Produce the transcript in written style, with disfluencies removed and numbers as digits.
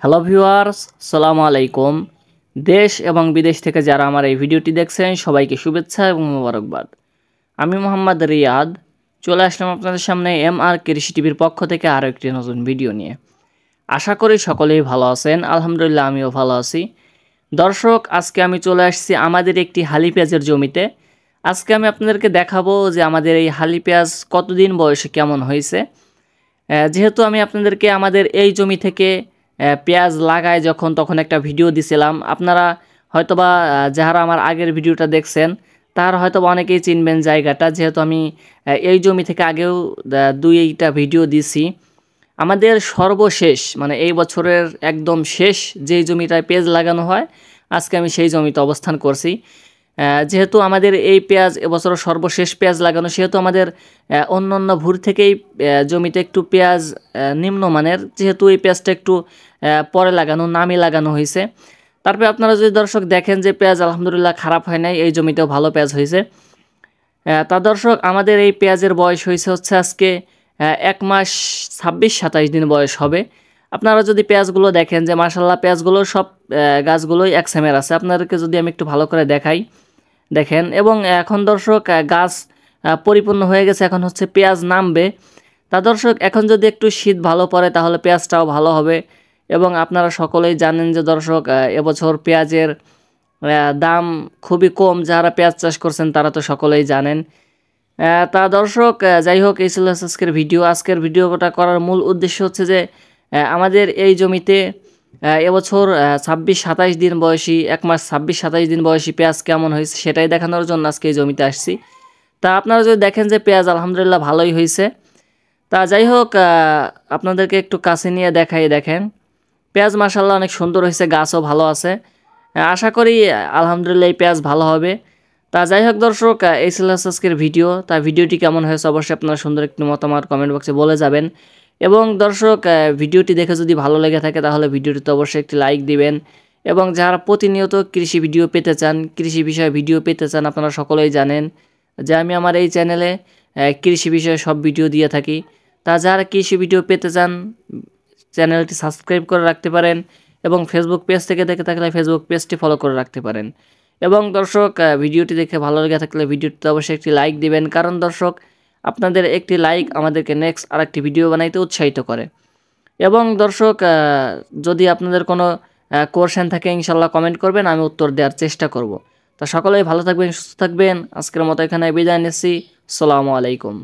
Hello viewers, সালামু আলাইকুম। দেশ এবং বিদেশ থেকে যারা আমার এই ভিডিওটি দেখছেন সবাইকে শুভেচ্ছা এবং মোবারকবাদ। আমি মোহাম্মদ রিয়াদ চলে আসলাম আপনাদের সামনে MR কৃষি টিভির পক্ষ থেকে আরও একটি নতুন ভিডিও নিয়ে। আশা করি সকলেই ভালো আছেন। আলহামদুলিল্লাহ আমিও ভালো আছি। দর্শক, আজকে আমি চলে আসছি আমাদের একটি হালি পেঁয়াজের জমিতে। আজকে আমি আপনাদেরকে দেখাবো যে আমাদের এই হালি পেঁয়াজ কতদিন বয়সে কেমন হয়েছে। যেহেতু আমি আপনাদেরকে আমাদের এই জমি থেকে পেঁয়াজ লাগায় তখন একটা ভিডিও দিছিলাম। আপনারা হয়তোবা যারা আমার আগের ভিডিওটা দেখছেন তারা হয়তোবা অনেকেই চিনবেন জায়গাটা, যেহেতু আমি এই জমি থেকে আগেও দুইটা ভিডিও দিছি। আমাদের সর্বশেষ মানে এই বছরের একদম শেষ যেই জমিটায় পেঁয়াজ লাগানো হয়, আজকে আমি সেই জমিতে অবস্থান করছি। যেহেতু আমাদের এই পেঁয়াজ এবছর সর্বশেষ পেঁয়াজ লাগানো, সেহেতু আমাদের অন্য ভুর থেকেই জমিতে একটু পেঁয়াজ নিম্নমানের, যেহেতু এই পেঁয়াজটা একটু পরে লাগানো, নামি লাগানো হয়েছে। তারপরে আপনারা যদি দর্শক দেখেন যে পেঁয়াজ আলহামদুলিল্লাহ খারাপ হয় নাই, এই জমিতেও ভালো পেঁয়াজ হয়েছে। তা দর্শক, আমাদের এই পেঁয়াজের বয়স হয়েছে হচ্ছে আজকে 1 মাস 26-27 দিন বয়স হবে। আপনারা যদি পেঁয়াজগুলো দেখেন যে মাশাল্লাহ পেঁয়াজগুলো সব গাছগুলোই এক সেমের আছে। আপনাদেরকে যদি আমি একটু ভালো করে দেখাই, দেখেন। এবং এখন দর্শক গাছ পরিপূর্ণ হয়ে গেছে, এখন হচ্ছে পেঁয়াজ নামবে। তা দর্শক, এখন যদি একটু শীত ভালো পড়ে তাহলে পেঁয়াজটাও ভালো হবে। এবং আপনারা সকলেই জানেন যে দর্শক, এবছর পেঁয়াজের দাম খুবই কম। যারা পেঁয়াজ চাষ করছেন তারা তো সকলেই জানেন। তা দর্শক, যাই হোক, এই ছিল আজকের ভিডিও। আজকের ভিডিওটা করার মূল উদ্দেশ্য হচ্ছে যে আমাদের এই জমিতে এবছর 26-27 দিন বয়সী, 1 মাস 26-27 দিন বয়সী পেঁয়াজ কেমন হয়েছে সেটাই দেখানোর জন্য আজকে এই জমিতে আসছি। তা আপনারা যদি দেখেন যে পেঁয়াজ আলহামদুলিল্লাহ ভালোই হয়েছে। তা যাই হোক, আপনাদেরকে একটু কাছে নিয়ে দেখাই। দেখেন পেঁয়াজ মাশাল্লাহ অনেক সুন্দর হয়েছে, গাছও ভালো আছে। আশা করি আলহামদুলিল্লাহ এই পেঁয়াজ ভালো হবে। তা যাই হোক দর্শক, এই ছিল আজকের ভিডিও। তা ভিডিওটি কেমন হয়েছে অবশ্যই আপনারা সুন্দর একটি মতামত কমেন্ট বক্সে বলে যাবেন। এবং দর্শক, ভিডিওটি দেখে যদি ভালো লেগে থাকে তাহলে ভিডিওটিতে অবশ্যই একটি লাইক দিবেন। এবং যারা প্রতিনিয়ত কৃষি ভিডিও পেতে চান, কৃষি বিষয়ে ভিডিও পেতে চান, আপনারা সকলেই জানেন যে আমি আমার এই চ্যানেলে কৃষি বিষয়ে সব ভিডিও দিয়ে থাকি। তা যারা কৃষি ভিডিও পেতে চান চ্যানেলটি সাবস্ক্রাইব করে রাখতে পারেন। এবং ফেসবুক পেজ থেকে দেখে থাকলে ফেসবুক পেজটি ফলো করে রাখতে পারেন। এবং দর্শক, ভিডিওটি দেখে ভালো লেগে থাকলে ভিডিওটিতে অবশ্যই একটি লাইক দিবেন, কারণ দর্শক আপনাদের একটি লাইক আমাদেরকে নেক্সট আরেকটি ভিডিও বানাইতে উৎসাহিত করে। এবং দর্শক, যদি আপনাদের কোনো কোয়েশ্চেন থাকে ইনশাল্লাহ কমেন্ট করবেন, আমি উত্তর দেওয়ার চেষ্টা করব। তা সকলেই ভালো থাকবেন, সুস্থ থাকবেন। আজকের মতো এখানে বিদায় নিচ্ছি। আসসালামু আলাইকুম।